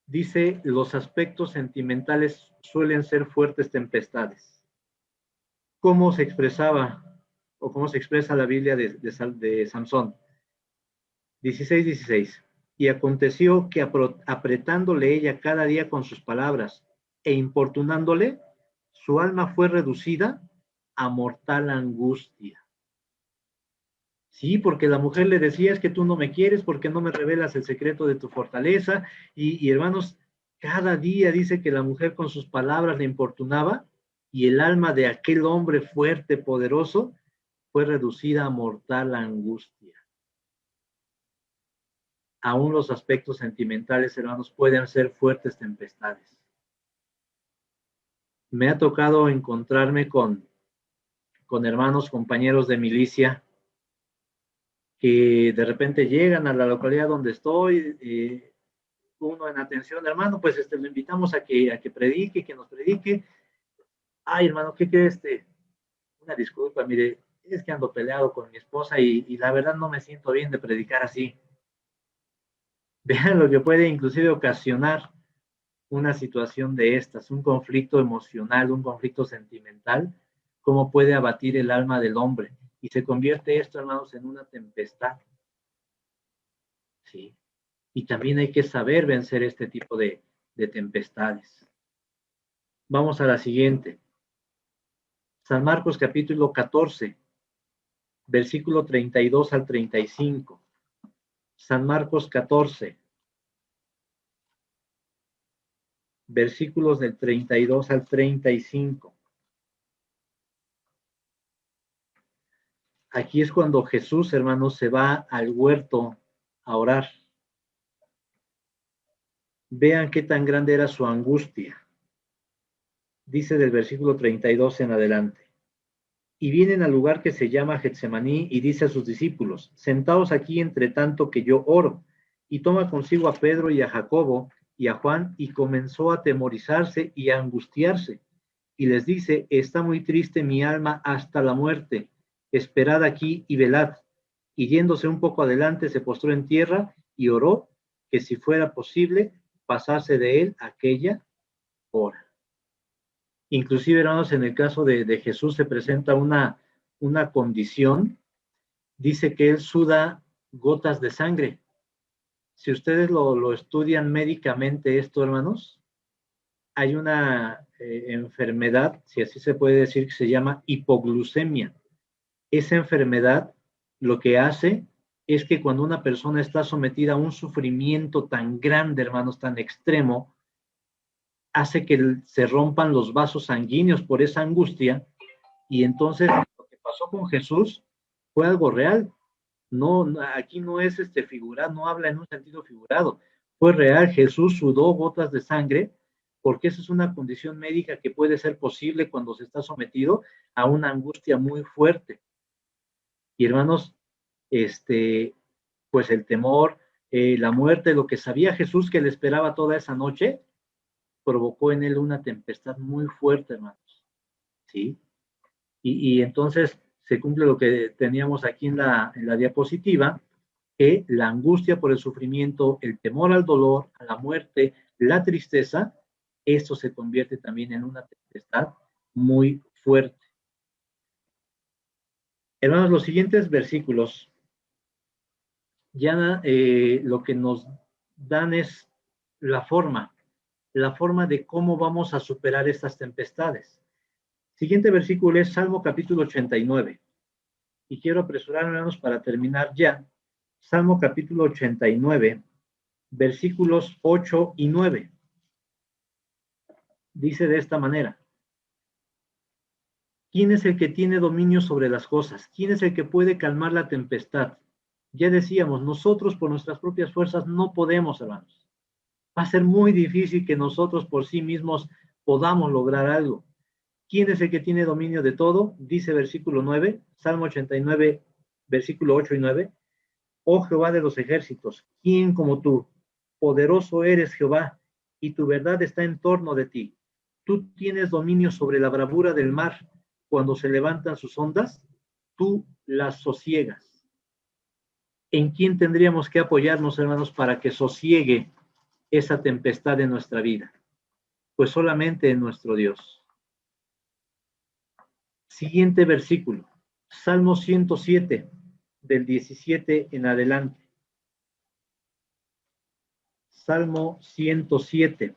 Dice, los aspectos sentimentales suelen ser fuertes tempestades. ¿Cómo se expresaba o cómo se expresa la Biblia de Sansón? 16:16. Y aconteció que apretándole ella cada día con sus palabras e importunándole, su alma fue reducida a mortal angustia. Sí, porque la mujer le decía, es que tú no me quieres porque no me revelas el secreto de tu fortaleza. Y hermanos, cada día dice que la mujer con sus palabras le importunaba y el alma de aquel hombre fuerte, poderoso, fue reducida a mortal angustia. Aún los aspectos sentimentales, hermanos, pueden ser fuertes tempestades. Me ha tocado encontrarme con hermanos, compañeros de milicia, que de repente llegan a la localidad donde estoy, uno en atención, hermano, pues lo invitamos a que predique, que nos predique. Ay, hermano, ¿qué crees? Una disculpa, mire, es que ando peleado con mi esposa y la verdad no me siento bien de predicar así. Vean lo que puede inclusive ocasionar una situación de estas, un conflicto emocional, un conflicto sentimental, cómo puede abatir el alma del hombre. Y se convierte esto, hermanos, en una tempestad. Sí. Y también hay que saber vencer este tipo de tempestades. Vamos a la siguiente. San Marcos capítulo 14, versículo 32 al 35. San Marcos 14, versículos del 32 al 35. Aquí es cuando Jesús, hermanos, se va al huerto a orar. Vean qué tan grande era su angustia. Dice del versículo 32 en adelante. Y vienen al lugar que se llama Getsemaní y dice a sus discípulos, sentaos aquí entre tanto que yo oro. Y toma consigo a Pedro y a Jacobo y a Juan y comenzó a atemorizarse y a angustiarse. Y les dice, está muy triste mi alma hasta la muerte. Esperad aquí y velad. Y yéndose un poco adelante se postró en tierra y oró que si fuera posible pasase de él aquella hora. Inclusive, hermanos, en el caso de Jesús se presenta una condición, dice que él suda gotas de sangre. Si ustedes lo estudian médicamente esto, hermanos, hay una enfermedad, si así se puede decir, que se llama hipoglucemia. Esa enfermedad lo que hace es que cuando una persona está sometida a un sufrimiento tan grande, hermanos, tan extremo, hace que se rompan los vasos sanguíneos por esa angustia, y entonces lo que pasó con Jesús fue algo real. No, aquí no es figurado, no habla en un sentido figurado. Fue real, Jesús sudó gotas de sangre, porque eso es una condición médica que puede ser posible cuando se está sometido a una angustia muy fuerte. Y hermanos, pues el temor, la muerte, lo que sabía Jesús que le esperaba toda esa noche, provocó en él una tempestad muy fuerte, hermanos. ¿Sí? Y entonces se cumple lo que teníamos aquí en la diapositiva, que la angustia por el sufrimiento, el temor al dolor, a la muerte, la tristeza, esto se convierte también en una tempestad muy fuerte. Hermanos, los siguientes versículos ya lo que nos dan es la forma de cómo vamos a superar estas tempestades. Siguiente versículo es Salmo capítulo 89. Y quiero apresurarme, hermanos, para terminar ya. Salmo capítulo 89, versículos 8 y 9. Dice de esta manera: ¿quién es el que tiene dominio sobre las cosas? ¿Quién es el que puede calmar la tempestad? Ya decíamos, nosotros por nuestras propias fuerzas no podemos, hermanos. Va a ser muy difícil que nosotros por sí mismos podamos lograr algo. ¿Quién es el que tiene dominio de todo? Dice versículo 9, Salmo 89, versículo 8 y 9. Oh Jehová de los ejércitos, ¿quién como tú? Poderoso eres Jehová, y tu verdad está en torno de ti. Tú tienes dominio sobre la bravura del mar. Cuando se levantan sus ondas, tú las sosiegas. ¿En quién tendríamos que apoyarnos, hermanos, para que sosiegue esa tempestad en nuestra vida? Pues solamente en nuestro Dios. Siguiente versículo, Salmo 107, del 17 en adelante. Salmo 107.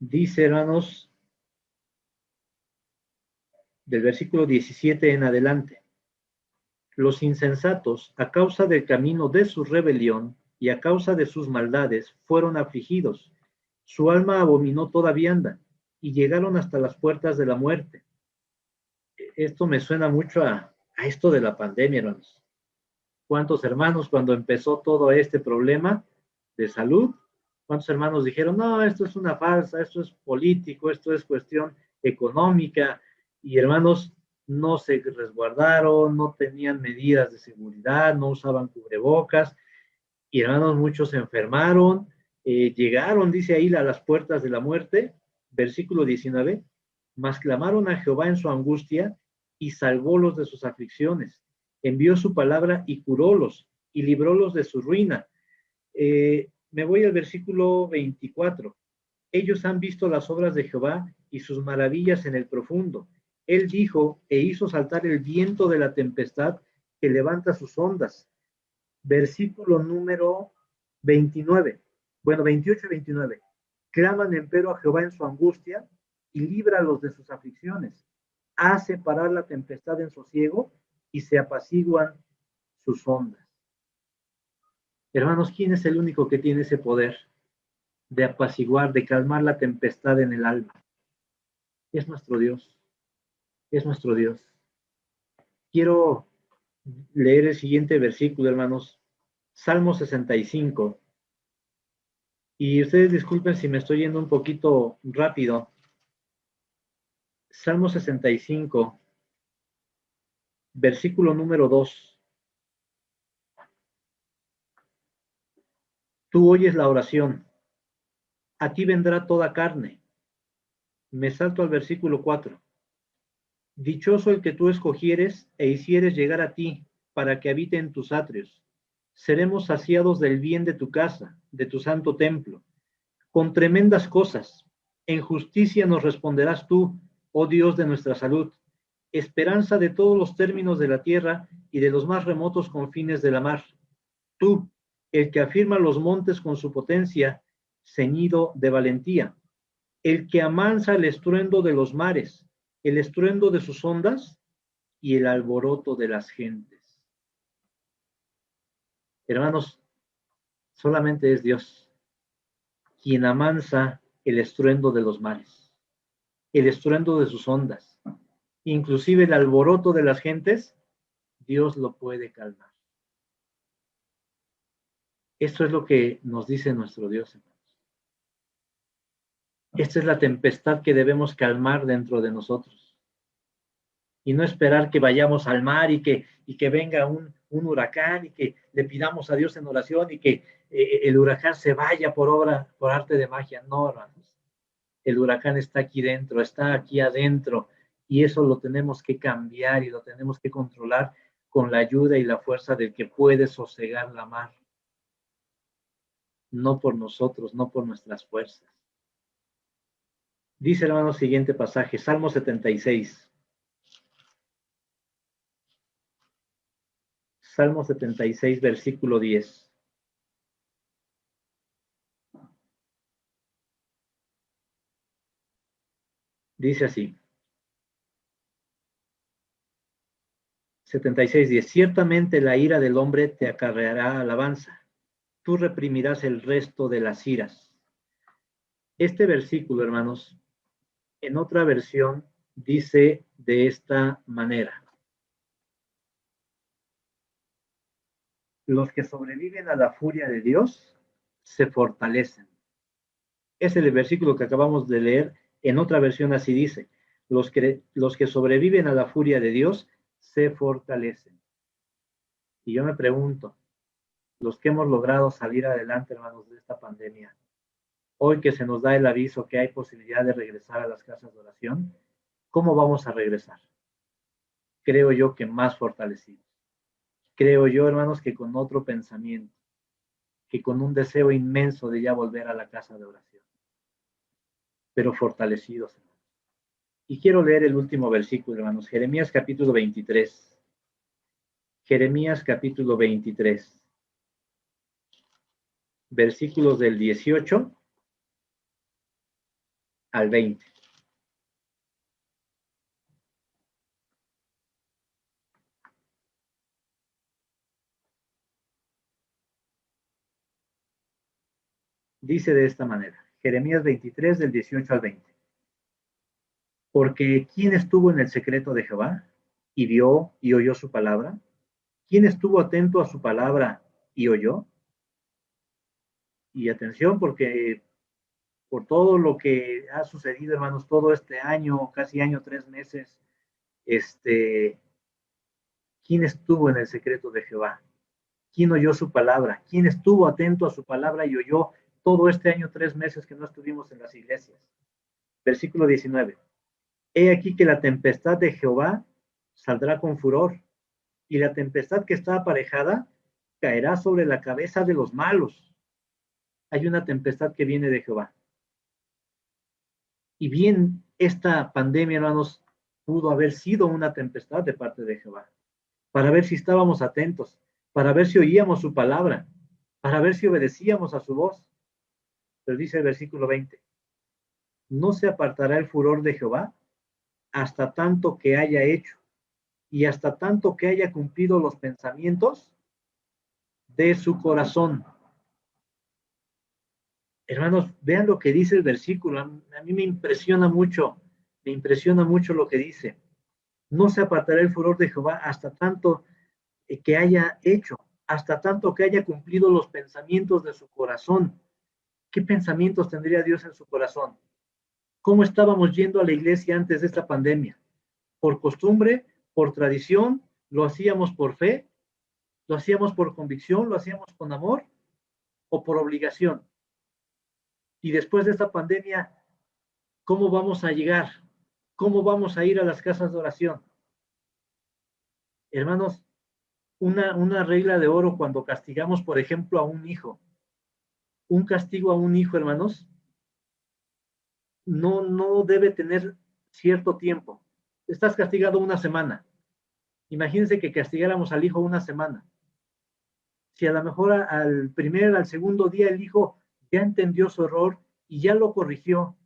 Dice, hermanos, del versículo 17 en adelante: los insensatos, a causa del camino de su rebelión y a causa de sus maldades, fueron afligidos. Su alma abominó toda vianda y llegaron hasta las puertas de la muerte. Esto me suena mucho a esto de la pandemia, hermanos. ¿Cuántos hermanos, cuando empezó todo este problema de salud, cuántos hermanos dijeron, no, esto es una farsa, esto es político, esto es cuestión económica? Y hermanos, no se resguardaron, no tenían medidas de seguridad, no usaban cubrebocas, y hermanos, muchos se enfermaron, llegaron, dice ahí, a las puertas de la muerte, versículo 19, mas clamaron a Jehová en su angustia y salvólos de sus aflicciones, envió su palabra y curólos y librólos de su ruina. Me voy al versículo 24. Ellos han visto las obras de Jehová y sus maravillas en el profundo. Él dijo e hizo saltar el viento de la tempestad que levanta sus ondas. Versículo número 29. Bueno, 28 y 29. Claman empero a Jehová en su angustia y líbralos de sus aflicciones. Hace parar la tempestad en sosiego y se apaciguan sus ondas. Hermanos, ¿quién es el único que tiene ese poder de apaciguar, de calmar la tempestad en el alma? Es nuestro Dios, es nuestro Dios. Quiero leer el siguiente versículo, hermanos. Salmo 65. Y ustedes disculpen si me estoy yendo un poquito rápido. Salmo 65, versículo número 2. Tú oyes la oración. A ti vendrá toda carne. Me salto al versículo 4. Dichoso el que tú escogieres e hicieres llegar a ti, para que habite en tus atrios. Seremos saciados del bien de tu casa, de tu santo templo, con tremendas cosas. En justicia nos responderás tú, oh Dios de nuestra salud, esperanza de todos los términos de la tierra y de los más remotos confines de la mar. Tú, el que afirma los montes con su potencia, ceñido de valentía, el que amansa el estruendo de los mares, el estruendo de sus ondas y el alboroto de las gentes. Hermanos, solamente es Dios quien amansa el estruendo de los mares, el estruendo de sus ondas, inclusive el alboroto de las gentes. Dios lo puede calmar. Esto es lo que nos dice nuestro Dios, hermanos. Esta es la tempestad que debemos calmar dentro de nosotros. Y no esperar que vayamos al mar y que venga un huracán y que le pidamos a Dios en oración y que el huracán se vaya por arte de magia. No, hermanos. El huracán está aquí dentro, está aquí adentro, y eso lo tenemos que cambiar y lo tenemos que controlar con la ayuda y la fuerza del que puede sosegar la mar. No por nosotros, no por nuestras fuerzas. Dice, hermano, siguiente pasaje, Salmo 76. Salmo 76, versículo 10. Dice así, 76:10, ciertamente la ira del hombre te acarreará alabanza, tú reprimirás el resto de las iras. Este versículo, hermanos, en otra versión dice de esta manera: los que sobreviven a la furia de Dios se fortalecen. Es el versículo que acabamos de leer. En otra versión así dice: los que sobreviven a la furia de Dios se fortalecen. Y yo me pregunto, los que hemos logrado salir adelante, hermanos, de esta pandemia, hoy que se nos da el aviso que hay posibilidad de regresar a las casas de oración, ¿cómo vamos a regresar? Creo yo que más fortalecidos. Creo yo, hermanos, que con otro pensamiento, que con un deseo inmenso de ya volver a la casa de oración, pero fortalecidos, hermanos. Y quiero leer el último versículo, hermanos, Jeremías capítulo 23. Jeremías capítulo 23, versículos del 18 al 20. Dice de esta manera, Jeremías 23 del 18 al 20. Porque ¿quién estuvo en el secreto de Jehová y vio y oyó su palabra? ¿Quién estuvo atento a su palabra y oyó? Y atención, porque por todo lo que ha sucedido, hermanos, todo este año, casi año, 3 meses, ¿quién estuvo en el secreto de Jehová? ¿Quién oyó su palabra? ¿Quién estuvo atento a su palabra y oyó todo este año, 3 meses que no estuvimos en las iglesias? Versículo 19. He aquí que la tempestad de Jehová saldrá con furor, y la tempestad que está aparejada caerá sobre la cabeza de los malos. Hay una tempestad que viene de Jehová. Y bien, esta pandemia, hermanos, pudo haber sido una tempestad de parte de Jehová, para ver si estábamos atentos, para ver si oíamos su palabra, para ver si obedecíamos a su voz. Pero dice el versículo 20, no se apartará el furor de Jehová hasta tanto que haya hecho y hasta tanto que haya cumplido los pensamientos de su corazón. Hermanos, vean lo que dice el versículo. A mí me impresiona mucho lo que dice. No se apartará el furor de Jehová hasta tanto que haya hecho, hasta tanto que haya cumplido los pensamientos de su corazón. ¿Qué pensamientos tendría Dios en su corazón? ¿Cómo estábamos yendo a la iglesia antes de esta pandemia? ¿Por costumbre? ¿Por tradición? ¿Lo hacíamos por fe? ¿Lo hacíamos por convicción? ¿Lo hacíamos con amor? ¿O por obligación? Y después de esta pandemia, ¿cómo vamos a llegar? ¿Cómo vamos a ir a las casas de oración? Hermanos, una regla de oro cuando castigamos, por ejemplo, a un hijo. Un castigo a un hijo, hermanos, no debe tener cierto tiempo. Estás castigado una semana. Imagínense que castigáramos al hijo una semana. Si a lo mejor al segundo día el hijo ya entendió su error y ya lo corrigió,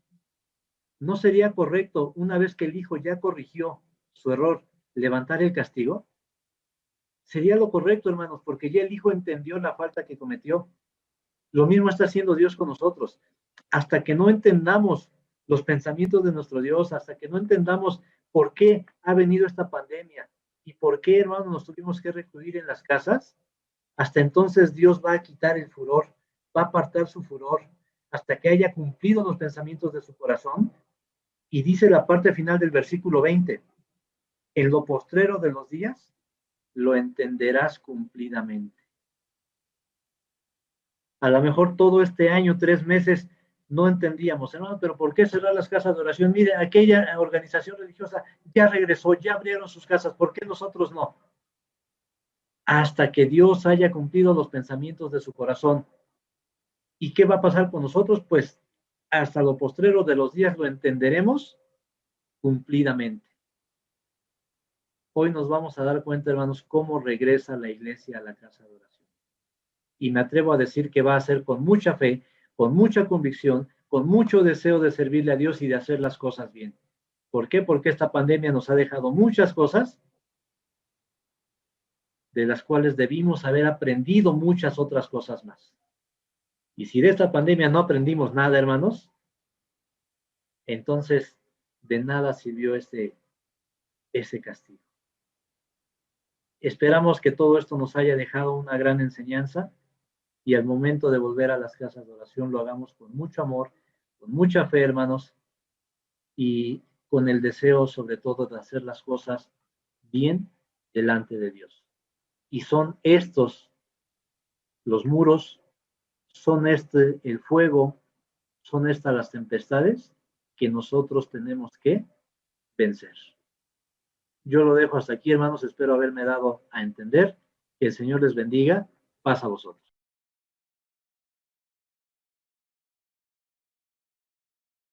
¿no sería correcto, una vez que el hijo ya corrigió su error, levantar el castigo? Sería lo correcto, hermanos, porque ya el hijo entendió la falta que cometió. Lo mismo está haciendo Dios con nosotros. Hasta que no entendamos los pensamientos de nuestro Dios, hasta que no entendamos por qué ha venido esta pandemia y por qué, hermanos, nos tuvimos que recluir en las casas, hasta entonces Dios va a quitar el furor, va a apartar su furor, hasta que haya cumplido los pensamientos de su corazón. Y dice la parte final del versículo 20, en lo postrero de los días lo entenderás cumplidamente. A lo mejor todo este año, 3 meses, no entendíamos, hermano, pero ¿por qué cerrar las casas de oración? Mire, aquella organización religiosa ya regresó, ya abrieron sus casas, ¿por qué nosotros no? Hasta que Dios haya cumplido los pensamientos de su corazón. ¿Y qué va a pasar con nosotros? Pues hasta lo postrero de los días lo entenderemos cumplidamente. Hoy nos vamos a dar cuenta, hermanos, cómo regresa la iglesia a la casa de oración. Y me atrevo a decir que va a ser con mucha fe, con mucha convicción, con mucho deseo de servirle a Dios y de hacer las cosas bien. ¿Por qué? Porque esta pandemia nos ha dejado muchas cosas de las cuales debimos haber aprendido muchas otras cosas más. Y si de esta pandemia no aprendimos nada, hermanos, entonces de nada sirvió ese castigo. Esperamos que todo esto nos haya dejado una gran enseñanza y al momento de volver a las casas de oración lo hagamos con mucho amor, con mucha fe, hermanos, y con el deseo sobre todo de hacer las cosas bien delante de Dios. Y son estos los muros, son el fuego, son estas las tempestades que nosotros tenemos que vencer. Yo lo dejo hasta aquí, hermanos. Espero haberme dado a entender. Que el Señor les bendiga. Paz a vosotros.